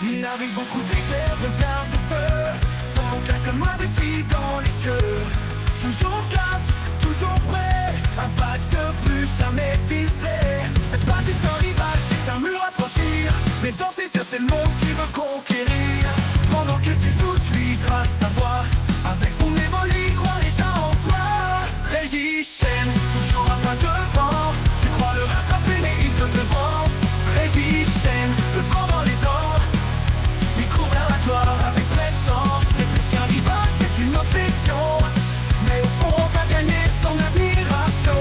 Il arrive au coup d'éclair, regard de feu, sans aucun comme un défi dans les cieux. Toujours classe, toujours prêt, un badge de plus, jamais distrait. C'est pas juste un rival, c'est un mur à franchir, mais dans ses yeux c'est le monde qui veut conquérir. Pendant que tu doutes, lui trace sa voie, avec son évoli, croit déjà en toi. Régis Chen, toujours un pas devant, tu crois le rattraper mais il te devance. Régis Chen, le vent dans les dents, il court vers la gloire avec prestance. C'est plus qu'un rival, c'est une obsession, mais au fond t'as gagné son admiration.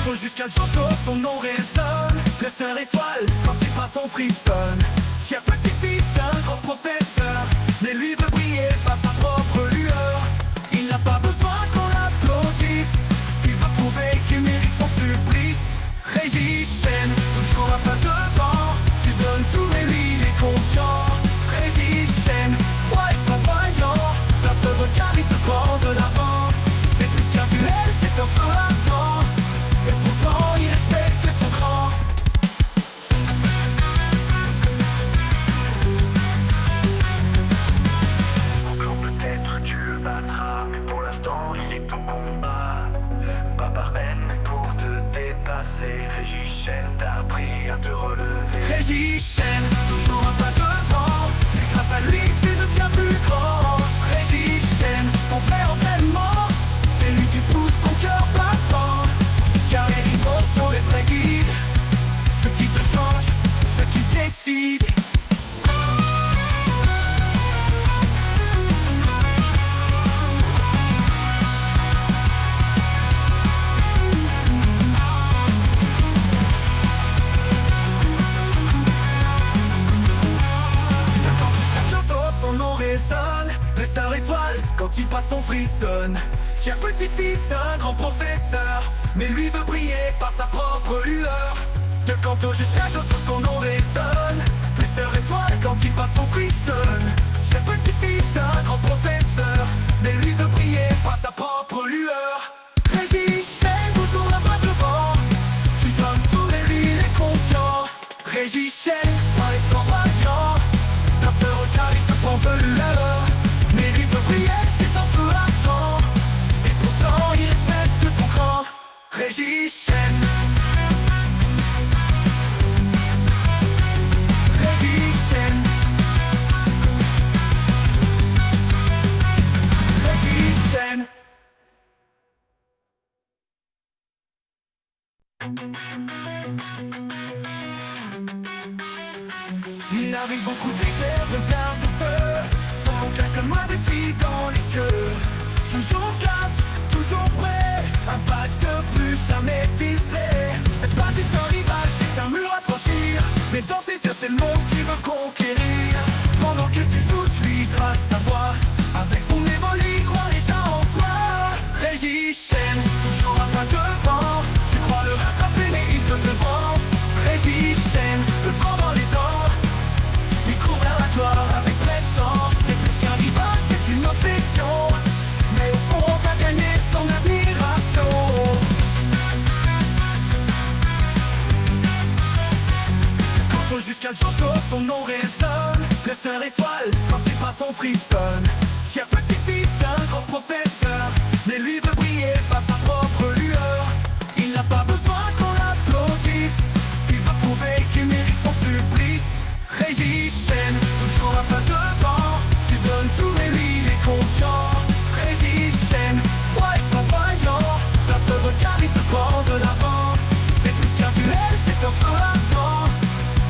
Quand jusqu'à Giotto, son nom résonne. Dresseur étoile, quand il passe on frissonne. Fier petit-fils d'un grand professeur, mais lui veut briller par sa propre lueur. Il n'a pas besoin qu'on l'applaudisse, il va prouver qu'il mérite son supplice. Régis Chen, toujours un pas devant, tu donnes tout mais lui il est confiant. Régis Chen, froid et flamboyant, d'un seul regard il te prend de l'avant. C'est plus qu'un duel, c'est un feu ardent, et pourtant il respecte ton cran. Encore peut-être tu le battras, mais pour l'instant il est ton combat. Pas par haine mais pour te dépasser. Régis Chen t'a appris à te relever. Régis Chen, toujours un pas devant, et grâce à lui tu deviens plus grand. Régis Chen, ton vrai entraînement, c'est lui qui pousse ton cœur battant. Car les rivaux sont les vrais guides, ceux qui te changent, ceux qui décident. Son nom résonne, dresseur étoile, quand il passe on frissonne. Fier petit-fils d'un grand professeur, mais lui veut briller par sa propre lueur. De Kanto jusqu'à Giotto, son nom résonne. Dresseur étoile, quand il passe on frissonne. Fier petit-fils d'un grand professeur, mais lui veut briller par sa propre lueur. Régis Chen, toujours un pas devant, tu donnes tout mais lui il est confiant. Régis Chen, fin et flamboyant, dans ce regard il te prend de l'heure, mais lui veut briller, c'est un feu ardent, et pourtant il respecte ton cran. Régis Chen, Régis Chen, Régis Chen. Il arrive au coup d'éclair, regard de feu, sans aucun comme un défi dans les cieux. Toujours classe, toujours prêt, un badge de plus, jamais distrait. C'est pas juste un rival, c'est un mur à franchir, mais dans ses yeux c'est le monde qui veut conquérir. Pendant que tu doutes, lui trace sa voie, avec son évoli, croit déjà en toi. Régis Chen, toujours un pas devant, tu crois le rattraper mais il te devance. Régis Chen, le vent dans les dents, il court vers la gloire avec prestance. C'est plus qu'un rival, c'est une obsession, mais au fond t'as gagné son admiration. Kanto jusqu'à Giotto, son nom résonne. Dresseur étoile, quand il passe on frissonne. Fier petit-fils d'un grand professeur, mais lui veut briller par sa propre lueur. Il n'a pas besoin qu'on l'applaudisse, il va prouver qu'il mérite son supplice. Régis Chen, toujours un pas devant, tu donnes tout mais lui il est confiant. Régis Chen, froid et flamboyant, d'un seul regard il te prend de l'avant. C'est plus qu'un duel, c'est un feu ardent,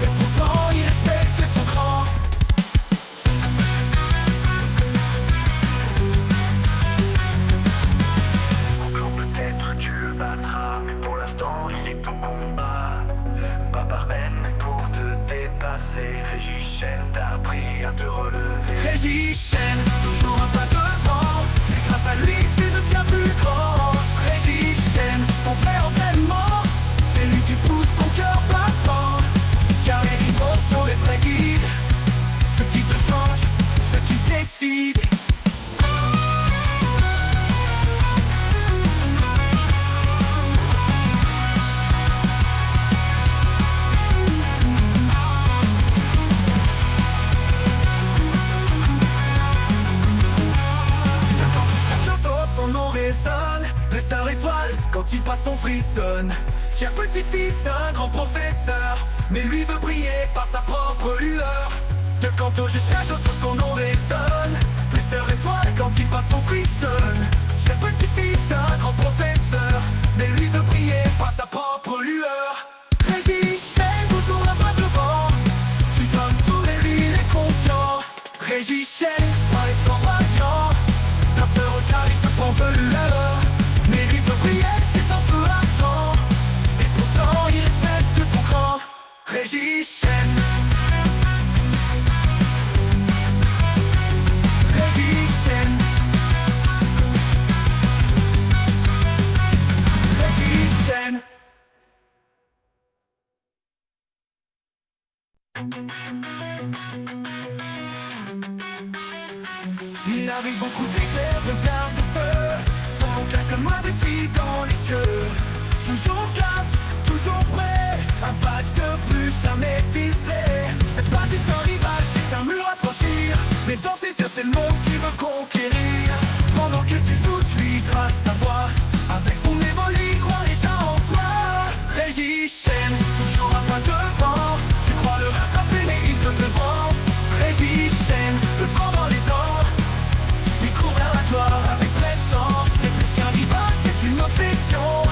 et pourtant il respecte ton cran. Encore peut-être tu le battras, mais pour l'instant il est ton combat. Pas par haine mais pour te dépasser. Régis Chen t'a appris à te relever. Régis Chen, toujours un pas devant, mais grâce à lui tu deviens plus grand. Régis Chen, ton vrai entraînement, c'est lui qui pousse ton cœur battant. Car les rivaux sont les vrais guides, ceux qui te changent, ceux qui décident. résonne. Dresseur étoile, quand il passe on frissonne. Fier petit-fils d'un grand professeur, mais lui veut briller par sa propre lueur. De Canto jusqu'à Giotto, son nom résonne. Dresseur étoile, quand il passe on frissonne. Fier petit-fils d'un grand professeur, mais lui veut briller par sa propre lueur. Régis, Chêne, toujours un pas devant. Tu donnes tous les lui, il est confiant. Régis, Chêne, froid et flamboyant. Dans ce regard, il te prend de l'heure. Mais lui veut briller, c'est un feu ardent. Et pourtant, il respecte ton cran. Régis, Chêne. Régis, Chêne. Régis, Chêne. Il arrive au coup d'éclair, regard de feu. Sans aucun comme un défi dans les cieux. Toujours classe, toujours prêt. Un badge de plus, jamais distrait. C'est pas juste un rival, c'est un mur à franchir. Mais dans ses yeux, c'est le monde qui veut conquérir. Pendant que tu doutes, lui trace sa voie. Avec son évoli, croit déjà en toi. Régis, Chêne, toujours un pas devant. Tu crois le rattraper, mais il te devance. Régis, Chêne, le vent dans les dents. Il court vers la gloire avec prestance. C'est plus qu'un rival, c'est une obsession.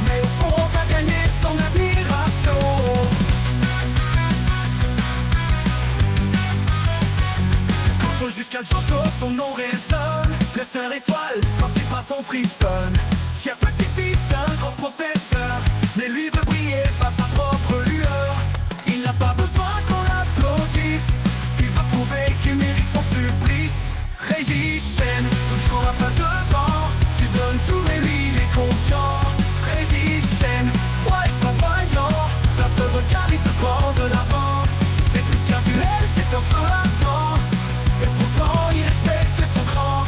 Mais au fond, t'as gagné son admiration. Canto jusqu'à Giotto, son nom résonne. Dresseur étoile, quand il passe on frissonne. Fier petit-fils d'un grand professeur, mais lui veut briller par sa propre lueur. Il n'a pas besoin qu'on l'applaudisse. Il va prouver qu'il mérite son supplice. Régis, Chêne, toujours un pas devant. Tu donnes tout mais lui il est confiant. Régis, Chêne, froid et flamboyant. D'un seul regard il te prend de l'avant. C'est plus qu'un duel, c'est un feu ardent. Et pourtant il respecte ton cran.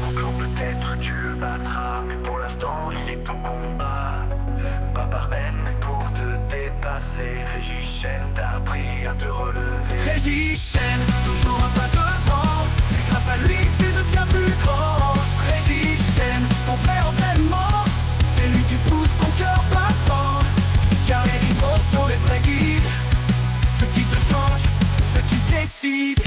Encore peut-être tu le battras, mais pour l'instant il est ton combat. Pas par haine mais pour te dépasser. Régis, Chêne t'a appris à te relever. Régis, Chêne, toujours un pas devant. Mais grâce à lui tu deviens plus grand. Régis, Chêne, ton vrai entraînement, c'est lui qui pousse ton cœur battant. Car les rivaux sont les vrais guides. Ceux qui te changent, ceux qui décident.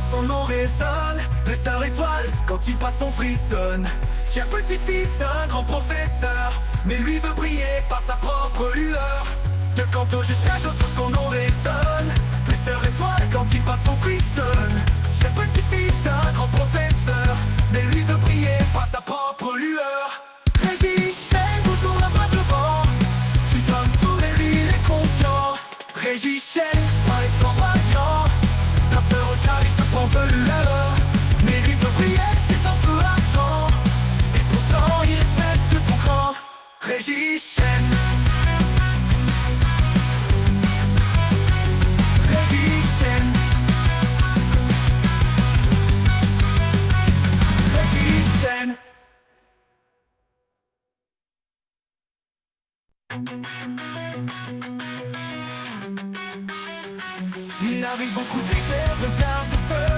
Son nom résonne, dresseur étoile, quand il passe on frissonne. Fier petit-fils d'un grand professeur, mais lui veut briller par sa propre lueur. De Canto jusqu'à Giotto, son nom résonne. Dresseur étoile, quand il passe on frissonne. Fier petit-fils d'un grand professeur, mais lui veut briller par sa propre lueur. Régis, Chêne, toujours un pas devant. Tu donnes tout mais lui il est confiant. Régis, Chêne, froid et flamboyant. Dans ce regard il te prend de l'heure. Mais lui veut briller, c'est un feu ardent. Et pourtant il respecte ton cran. Régis, Chêne. Régis, Chêne. Régis, Chêne. Il arrive au coup d'éclair, regard de feu.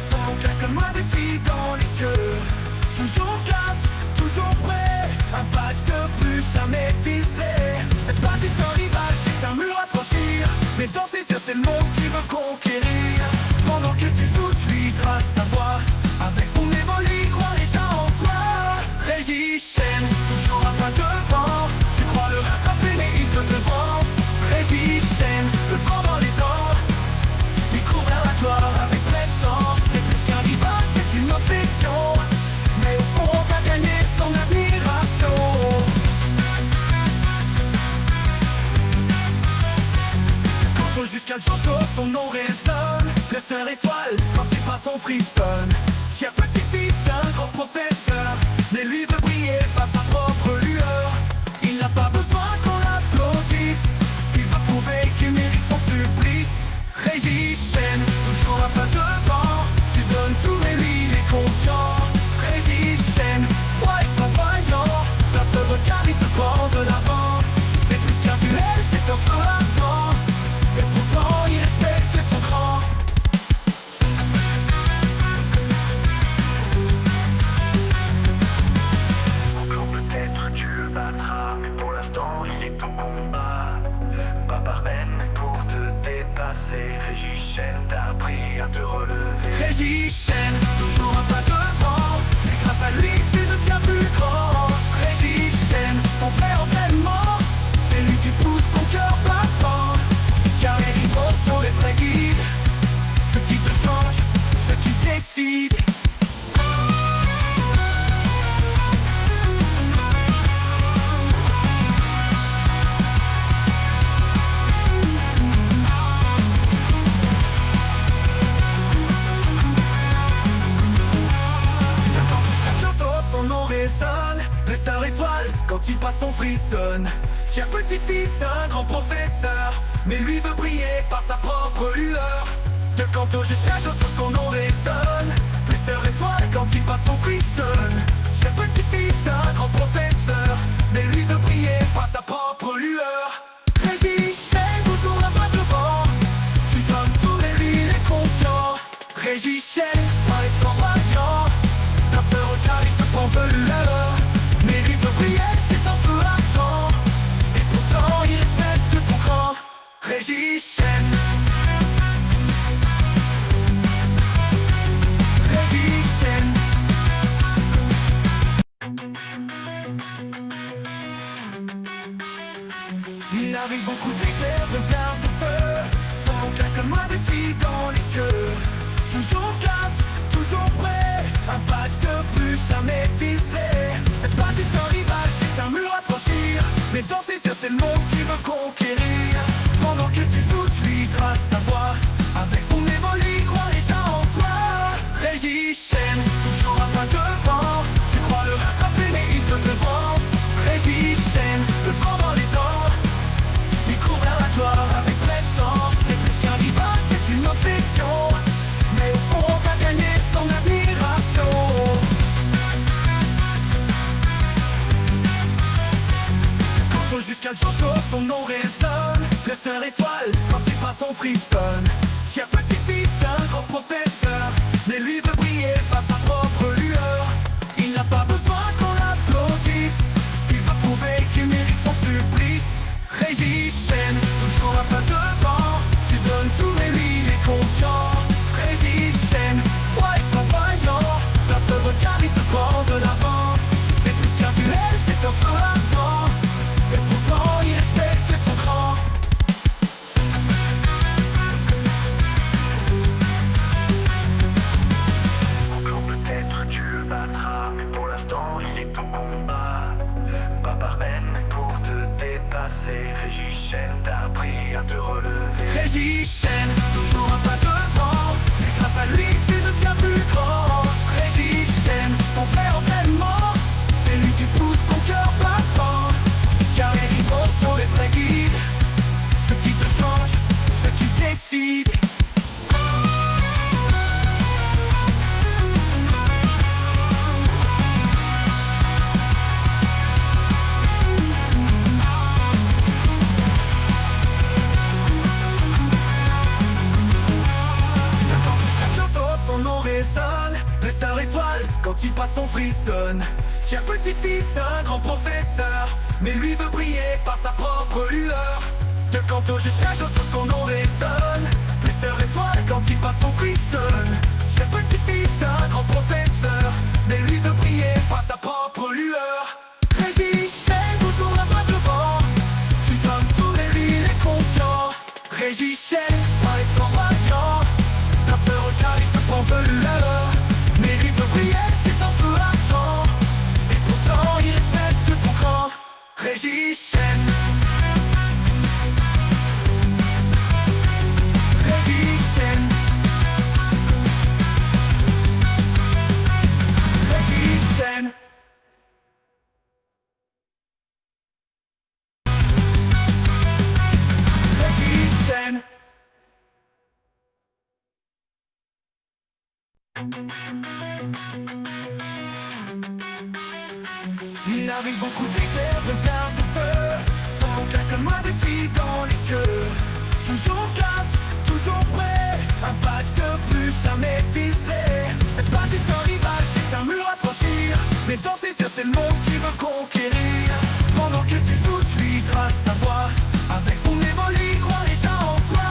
Sans aucun comme un défi dans les cieux. Toujours classe, toujours prêt. Un badge de plus, jamais distrait. C'est pas juste un rival, c'est un mur à franchir. Mais dans ses yeux, c'est le monde qui veut conquérir. Pendant que tu doutes, lui trace sa voie. Avec son évoli, croit déjà en toi. Régis, Chêne, toujours un pas devant. Tu crois le rattraper, mais il te devance. Régis, Chêne, le vent dans les dents. Il court vers la gloire avec prestance. C'est plus qu'un rival, c'est une obsession. Mais au fond, t'as gagné son admiration. De Canto jusqu'à Giotto, son nom résonne. Dresseur étoile, quand il passe on frissonne. Fier petit-fils d'un grand professeur, mais lui veut briller par sa propre lueur. Il n'a pas besoin qu'on l'applaudisse. Il va prouver qu'il mérite son supplice. dépasser. Régichen t'a appris à te relever. Régichen, toujours un pas devant, et grâce à lui tu deviens plus grand. Régichen, ton vrai entraînement, c'est lui qui pousse ton cœur battant. Car les rivaux sont les vrais guides, ceux qui te changent, ceux qui décident. Son nom résonne, dresseur étoile, quand il passe on frissonne. Fier petit-fils d'un grand professeur, mais lui veut briller par sa propre lueur. De Kanto jusqu'à Johto, son nom résonne, dresseur étoile, quand il passe on frissonne. Fier petit-fils d'un grand professeur, mais lui veut briller par sa propre lueur. Régichen, toujours un pas devant, tu donnes tout mais lui il est confiant. Régichen, fin et flamboyant, dans ce regard il te prend de l'heure. Mais lui veut briller, c'est un feu ardent, et pourtant il respecte ton cran. Régichen, Régichen. Il arrive au coup d'éclair, regard de feu, sans aucun comme un défi dans les cieux. Toujours classe, toujours prêt, un badge de plus, jamais distrait. C'est pas juste un rival, c'est un mur à franchir, mais dans ses yeux c'est le monde qui veut conquérir. Pendant que tu doutes, lui trace sa voie, avec son évolu, croit déjà en toi. Régichen, toujours un pas devant, tu crois le rattraper mais il te devance. Régichen, le vent dans les dents, il court vers la gloire avec prestance. C'est plus qu'un rival, c'est une obsession, mais au fond t'as gagné son admiration. De Kanto jusqu'à Johto, son nom résonne, dresseur étoile, quand il passe on frissonne. Fier petit-fils d'un grand professeur, mais lui veut briller par sa propre lueur. Il n'a pas besoin qu'on l'applaudisse, il va prouver qu'il mérite son supplice. Régichen, toujours un pas devant, tu donnes tout mais lui il est confiant. Régichen, froid et flamboyant, dans ce regard il te prend de l'avant. C'est plus qu'un duel, c'est un feu ardent, et pourtant il respecte ton cran. Encore peut-être tu le battras, mais pour l'instant il est ton combat. Pas par haine mais pour te dépasser. Régichen t'a appris à te relever. Régichen, toujours un pas devant, et grâce à lui tu deviens plus grand. Régichen, ton vrai entraînement, c'est lui qui pousse ton cœur battant. Car les rivaux sont les vrais guides, ceux qui te changent, ceux qui décident. Son nom résonne, dresseur étoile, quand il passe on frissonne. Fier petit-fils d'un grand professeur, mais lui veut briller par sa propre lueur. De Kanto jusqu'à Johto, son nom résonne, dresseur étoile, quand il passe on frissonne. Fier petit-fils d'un grand professeur, mais lui veut briller par sa propre lueur. Régichen, toujours un pas devant, tu donnes tout mais lui il est confiant. Régichen, fin et flamboyant, dans ce regard il te prend de l'heure. Mais lui veut briller, c'est un feu ardent, et pourtant il respecte ton cran. Régichen, Régichen, Régichen. Régichen. Il arrive au coup d'éclair, regard de feu, sans aucun comme un défi dans les cieux. Toujours classe, toujours prêt, un badge de plus, jamais distrait. C'est pas juste un rival, c'est un mur à franchir, mais dans ses yeux c'est le monde qui veut conquérir. Pendant que tu doutes, lui trace sa voie, avec son évolu, croit déjà en toi.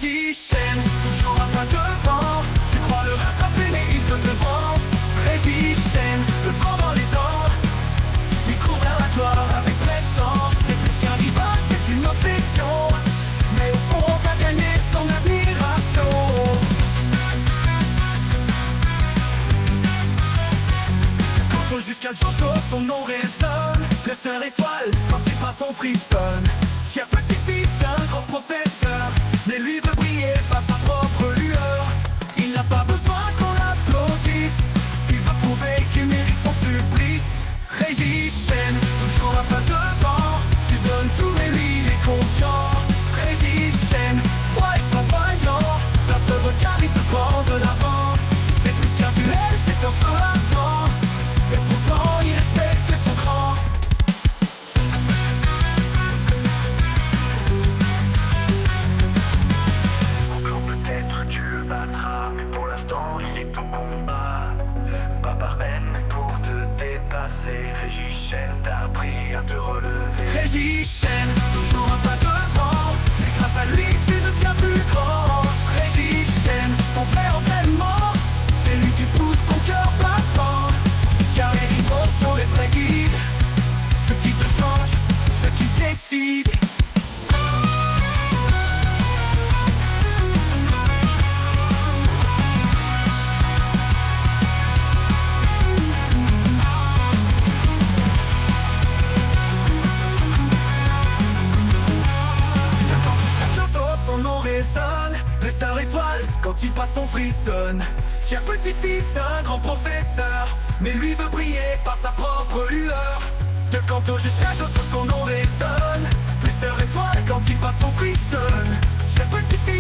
Régis Chen, toujours un pas devant. Tu crois le rattraper mais il te devance. Régis Chen, le vent dans les dents. Il court vers la gloire avec prestance. C'est plus qu'un rival, c'est une obsession. Mais au fond t'as gagné son admiration. Quand jusqu'à Giotto, son nom résonne. Dresseur étoile, quand il passe on frissonne. Fier petit-fils d'un grand professeur, mais lui veut briller par sa propre lueur. Il n'a pas besoin qu'on l'applaudisse, il veut prouver qu'il mérite son supplice. Régis Chen, toujours un pas devant. Tu donnes tout mais lui il est confiant. Régis Chen, froid et flamboyant. D'un seul regard il te prend de l'avant. C'est plus qu'un duel, c'est un feu ardent. Et pourtant il respecte ton cran. Encore peut-être tu le battras, mais pour l'instant il est au combat. Pas par haine mais pour te dépasser. Régis Chen t'a appris à te relever. Régis Chen, toujours un pas devant. Mais grâce à lui tu deviens plus grand. Régis Chen, ton vrai entraînement, c'est lui qui pousse ton cœur battant. Car les rivaux sont les vrais guides, ceux qui te changent, ceux qui décident. Son nom résonne, dresseur étoile, quand il passe on frissonne. Fier petit-fils d'un grand professeur, mais lui veut briller par sa propre lueur. De Kanto jusqu'à Giotto, son nom résonne. Dresseur étoile, quand il passe on frissonne. Fier petit-fils